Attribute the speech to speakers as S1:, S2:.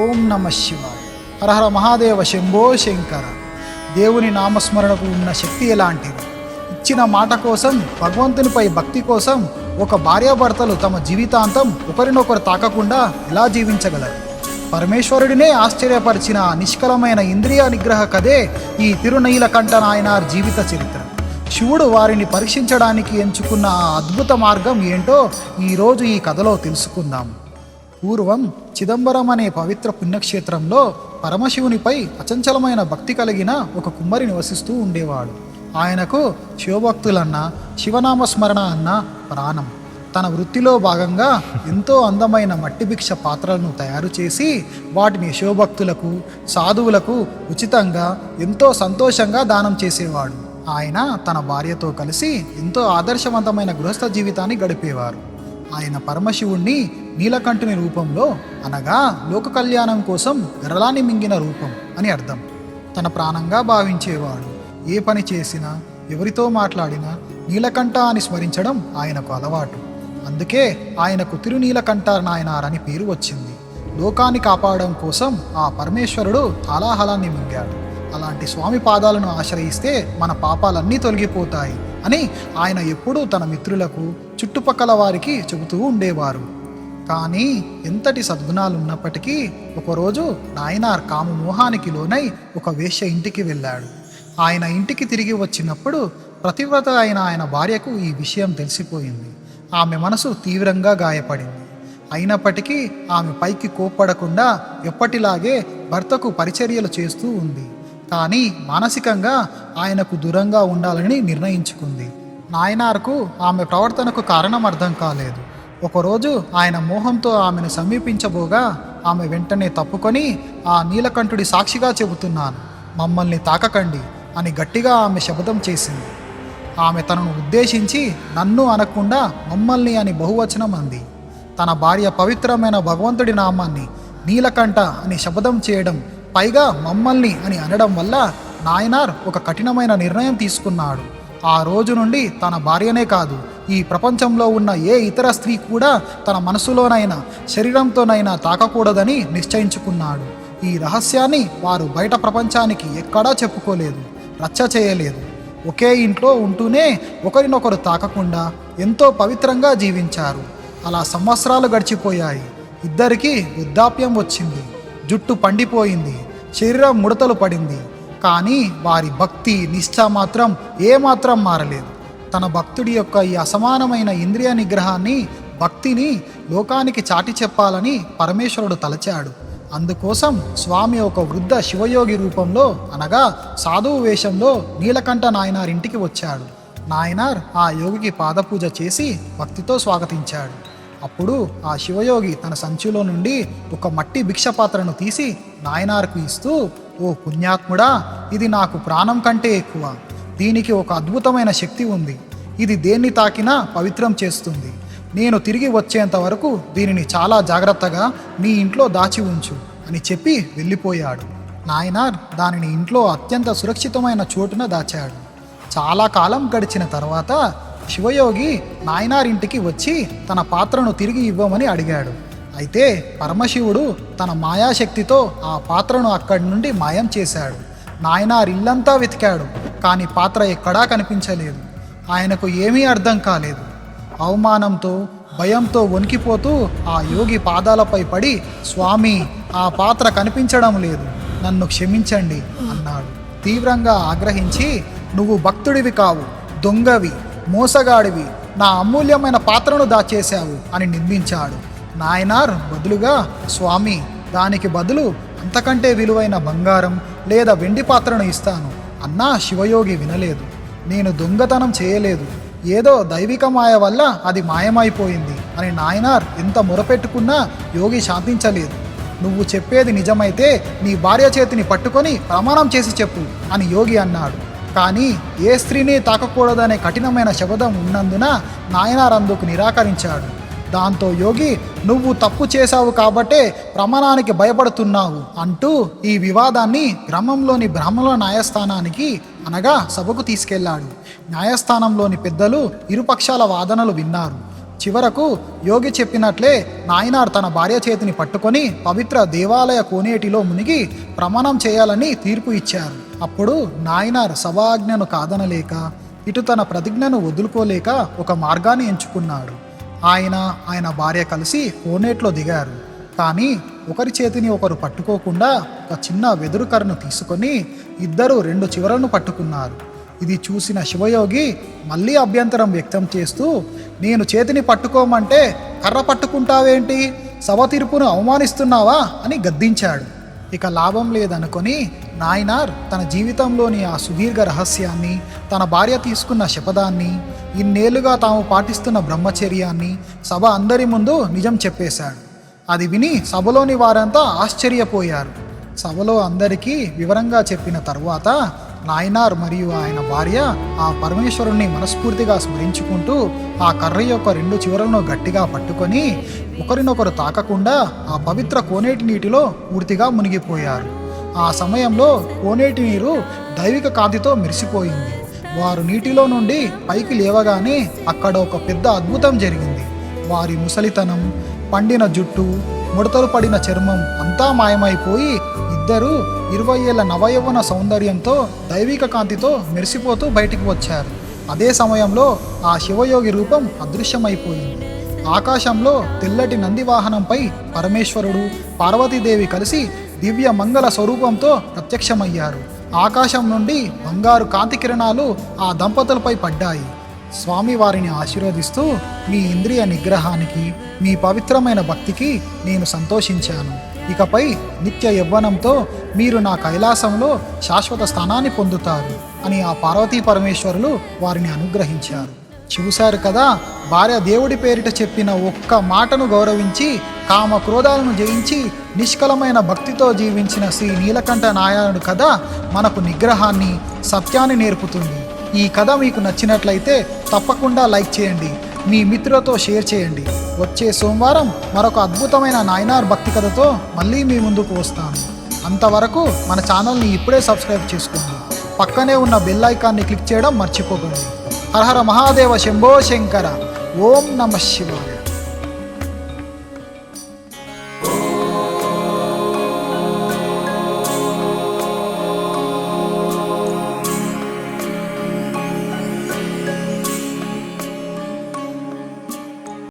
S1: ఓం నమ శివాయ. హర హర మహాదేవ శంభో శంకర. దేవుని నామస్మరణకు ఉన్న శక్తి ఎలాంటిది? ఇచ్చిన మాట కోసం, భగవంతునిపై భక్తి కోసం ఒక భార్యాభర్తలు తమ జీవితాంతం ఒకరినొకరు తాకకుండా ఎలా జీవించగలరు? పరమేశ్వరుడినే ఆశ్చర్యపరిచిన నిష్కలమైన ఇంద్రియ నిగ్రహ కథే ఈ తిరునీలకంఠ నాయనార్ జీవిత చరిత్ర. శివుడు వారిని పరీక్షించడానికి ఎంచుకున్న ఆ అద్భుత మార్గం ఏంటో ఈరోజు ఈ కథలో తెలుసుకుందాం. పూర్వం చిదంబరం అనే పవిత్ర పుణ్యక్షేత్రంలో పరమశివునిపై అచంచలమైన భక్తి కలిగిన ఒక కుమ్మరి నివసిస్తూ ఉండేవాడు. ఆయనకు శివభక్తులన్న, శివనామస్మరణ అన్న ప్రాణం. తన వృత్తిలో భాగంగా ఎంతో అందమైన మట్టి భిక్ష పాత్రలను తయారు చేసి వాటిని శివభక్తులకు, సాధువులకు ఉచితంగా ఎంతో సంతోషంగా దానం చేసేవాడు. ఆయన తన భార్యతో కలిసి ఎంతో ఆదర్శవంతమైన గృహస్థ జీవితాన్ని గడిపేవారు. ఆయన పరమశివుణ్ణి నీలకంఠుని రూపంలో, అనగా లోక కళ్యాణం కోసం గరళాన్ని మింగిన రూపం అని అర్థం, తన ప్రాణంగా భావించేవాడు. ఏ పని చేసినా, ఎవరితో మాట్లాడినా నీలకంఠ అని స్మరించడం ఆయనకు అలవాటు. అందుకే ఆయనకు తిరునీలకంఠ నాయనార్ అని పేరు వచ్చింది. లోకాన్ని కాపాడడం కోసం ఆ పరమేశ్వరుడు హాలాహలాన్ని మింగాడు. అలాంటి స్వామి పాదాలను ఆశ్రయిస్తే మన పాపాలన్నీ తొలగిపోతాయి అని ఆయన ఎప్పుడూ తన మిత్రులకు, చుట్టుపక్కల వారికి చెబుతూ ఉండేవారు. కానీ ఎంతటి సద్గుణాలున్నప్పటికీ ఒకరోజు నాయనార్ కాము మోహానికి లోనై ఒక వేశ్య ఇంటికి వెళ్ళాడు. ఆయన ఇంటికి తిరిగి వచ్చినప్పుడు ప్రతివ్రత అయిన ఆయన భార్యకు ఈ విషయం తెలిసిపోయింది. ఆమె మనసు తీవ్రంగా గాయపడింది. అయినప్పటికీ ఆమె పైకి కోప్పడకుండా ఎప్పటిలాగే భర్తకు పరిచర్యలు చేస్తూ ఉంది. కానీ మానసికంగా ఆయనకు దూరంగా ఉండాలని నిర్ణయించుకుంది. నాయనార్కు ఆమె ప్రవర్తనకు కారణం అర్థం కాలేదు. ఒకరోజు ఆయన మోహంతో ఆమెను సమీపించబోగా ఆమె వెంటనే తప్పుకొని, ఆ నీలకంఠుడి సాక్షిగా చెబుతున్నాను, మమ్మల్ని తాకకండి అని గట్టిగా ఆమె శబ్దం చేసింది. ఆమె తనను ఉద్దేశించి నన్ను అనకుండా మమ్మల్ని అని బహువచనం అంది. తన భార్య పవిత్రమైన భగవంతుడి నామాన్ని నీలకంఠ అని శబ్దం చేయడం, పైగా మమ్మల్ని అని అనడం వల్ల నాయనార్ ఒక కఠినమైన నిర్ణయం తీసుకున్నాడు. ఆ రోజు నుండి తన భార్యనే కాదు, ఈ ప్రపంచంలో ఉన్న ఏ ఇతర స్త్రీ కూడా తన మనసులోనైనా శరీరంతోనైనా తాకకూడదని నిశ్చయించుకున్నాడు. ఈ రహస్యాన్ని వారు బయట ప్రపంచానికి ఎక్కడా చెప్పుకోలేదు, రచ్చ చేయలేదు. ఒకే ఇంట్లో ఉంటూనే ఒకరినొకరు తాకకుండా ఎంతో పవిత్రంగా జీవించారు. అలా సంవత్సరాలు గడిచిపోయాయి. ఇద్దరికీ వృద్ధాప్యం వచ్చింది, జుట్టు పండిపోయింది, శరీరం ముడతలు పడింది. కానీ వారి భక్తి, నిష్ఠ మాత్రం ఏమాత్రం మారలేదు. తన భక్తుడి యొక్క ఈ అసమానమైన ఇంద్రియ నిగ్రహాన్ని, భక్తిని లోకానికి చాటి చెప్పాలని పరమేశ్వరుడు తలచాడు. అందుకోసం స్వామి ఒక వృద్ధ శివయోగి రూపంలో, అనగా సాధువు వేషంలో నీలకంఠ నాయనార్ ఇంటికి వచ్చాడు. నాయనార్ ఆ యోగికి పాదపూజ చేసి భక్తితో స్వాగతించాడు. అప్పుడు ఆ శివయోగి తన సంచిలో నుండి ఒక మట్టి భిక్ష పాత్రను తీసి నాయనార్కు ఇస్తూ, ఓ పుణ్యాత్ముడా, ఇది నాకు ప్రాణం కంటే ఎక్కువ. దీనికి ఒక అద్భుతమైన శక్తి ఉంది. ఇది దేన్ని తాకినా పవిత్రం చేస్తుంది. నేను తిరిగి వచ్చేంత వరకు దీనిని చాలా జాగ్రత్తగా నీ ఇంట్లో దాచి ఉంచు అని చెప్పి వెళ్ళిపోయాడు. నాయనార్ దానిని ఇంట్లో అత్యంత సురక్షితమైన చోటున దాచాడు. చాలా కాలం గడిచిన తర్వాత శివయోగి నాయనార్ ఇంటికి వచ్చి తన పాత్రను తిరిగి ఇవ్వమని అడిగాడు. అయితే పరమశివుడు తన మాయాశక్తితో ఆ పాత్రను అక్కడి నుండి మాయం చేశాడు. నాయనార్ ఇల్లంతా వెతికాడు, కానీ పాత్ర ఎక్కడా కనిపించలేదు. ఆయనకు ఏమీ అర్థం కాలేదు. అవమానంతో, భయంతో వణికిపోతూ ఆ యోగి పాదాలపై పడి, స్వామి, ఆ పాత్ర కనిపించడం లేదు, నన్ను క్షమించండి అన్నాడు. తీవ్రంగా ఆగ్రహించి, నువ్వు భక్తుడివి కావు, దొంగవి, మోసగాడివి, నా అమూల్యమైన పాత్రను దాచేశావు అని నిందించాడు. నాయనార్ బదులుగా, స్వామి, దానికి బదులు అంతకంటే విలువైన బంగారం లేదా వెండి పాత్రను ఇస్తాను అన్నా శివయోగి వినలేదు. నేను దొంగతనం చేయలేదు, ఏదో దైవిక మాయ వల్ల అది మాయమైపోయింది అని నాయనార్ ఎంత మొరపెట్టుకున్నా యోగి శాంతించలేదు. నువ్వు చెప్పేది నిజమైతే నీ భార్య చేతిని పట్టుకొని ప్రమాణం చేసి చెప్పు అని యోగి అన్నాడు. కానీ ఏ స్త్రీని తాకకూడదనే కఠినమైన శబ్దం ఉన్నందున నాయనార్ అందుకు నిరాకరించాడు. దాంతో యోగి, నువ్వు తప్పు చేశావు కాబట్టే ప్రమాణానికి భయపడుతున్నావు అంటూ ఈ వివాదాన్ని గ్రామంలోని బ్రాహ్మణుల న్యాయస్థానానికి, అనగా సభకు తీసుకెళ్లాడు. న్యాయస్థానంలోని పెద్దలు ఇరుపక్షాల వాదనలు విన్నారు. చివరకు యోగి చెప్పినట్లే నాయనార్ తన భార్య చేతిని పట్టుకొని పవిత్ర దేవాలయ కోనేటిలో మునిగి ప్రమాణం చేయాలని తీర్పు ఇచ్చారు. అప్పుడు నాయనార్ సభాజ్ఞను కాదనలేక ఇటు తన ప్రతిజ్ఞను వదులుకోలేక ఒక మార్గాన్ని ఎంచుకున్నాడు. ఆయన భార్య కలిసి కోనేట్లో దిగారు. కానీ ఒకరి చేతిని ఒకరు పట్టుకోకుండా ఒక చిన్న వెదురు కర్రను తీసుకొని ఇద్దరు రెండు చివరలను పట్టుకున్నారు. ఇది చూసిన శివయోగి మళ్ళీ అభ్యంతరం వ్యక్తం చేస్తూ, నేను చేతిని పట్టుకోమంటే కర్ర పట్టుకుంటావేంటి, సభ తీర్పును అవమానిస్తున్నావా అని గద్దించాడు. ఇక లాభం లేదనుకొని నాయనార్ తన జీవితంలోని ఆ సుదీర్ఘ రహస్యాన్ని, తన భార్య తీసుకున్న శపథాన్ని, ఇన్నేళ్లుగా తాము పాటిస్తున్న బ్రహ్మచర్యాన్ని సభ అందరి ముందు నిజం చెప్పేశాడు. అది విని సభలోని వారంతా ఆశ్చర్యపోయారు. సభలో అందరికీ వివరంగా చెప్పిన తరువాత నాయనార్ మరియు ఆయన భార్య ఆ పరమేశ్వరుణ్ణి మనస్ఫూర్తిగా స్మరించుకుంటూ ఆ కర్ర యొక్క రెండు చివరలను గట్టిగా పట్టుకొని ఒకరినొకరు తాకకుండా ఆ పవిత్ర కోనేటి నీటిలో పూర్తిగా మునిగిపోయారు. ఆ సమయంలో కోనేటి నీరు దైవిక కాంతితో మెరిసిపోయింది. వారు నీటిలో నుండి పైకి లేవగానే అక్కడ ఒక పెద్ద అద్భుతం జరిగింది. వారి ముసలితనం, పండిన జుట్టు, ముడతలు పడిన చర్మం అంతా మాయమైపోయి ఇద్దరు 20 ఏళ్ల నవయౌవన సౌందర్యంతో దైవిక కాంతితో మెరిసిపోతూ బయటికి వచ్చారు. అదే సమయంలో ఆ శివయోగి రూపం అదృశ్యమైపోయింది. ఆకాశంలో తెల్లటి నంది వాహనంపై పరమేశ్వరుడు, పార్వతీదేవి కలిసి దివ్య మంగళ స్వరూపంతో ప్రత్యక్షమయ్యారు. ఆకాశం నుండి బంగారు కాంతి కిరణాలు ఆ దంపతులపై పడ్డాయి. స్వామి వారిని ఆశీర్వదిస్తూ, మీ ఇంద్రియ నిగ్రహానికి, మీ పవిత్రమైన భక్తికి నేను సంతోషించాను. ఇకపై నిత్య యవ్వనంతో మీరు నా కైలాసంలో శాశ్వత స్థానాన్ని పొందుతారు అని ఆ పార్వతీ పరమేశ్వరులు వారిని అనుగ్రహించారు. చూశారు కదా, భార్య దేవుడి పేరిట చెప్పిన ఒక్క మాటను గౌరవించి కామ క్రోధాలను జయించి నిష్కలమైన భక్తితో జీవించిన శ్రీ నీలకంఠ నారాయణుడు కథ మనకు నిగ్రహాన్ని, సత్యాన్ని నేర్పుతుంది. ఈ కథ మీకు నచ్చినట్లయితే తప్పకుండా లైక్ చేయండి, మీ మిత్రులతో షేర్ చేయండి. వచ్చే సోమవారం మరొక అద్భుతమైన నాయనార్ భక్తి కథతో మళ్ళీ మీ ముందుకు వస్తాను. అంతవరకు మన ఛానల్ని ఇప్పుడే సబ్స్క్రైబ్ చేసుకోండి. పక్కనే ఉన్న బెల్ ఐకాన్ని క్లిక్ చేయడం మర్చిపోకండి. హర హర మహాదేవ శంభో శంకర. ఓం నమః శివాయ.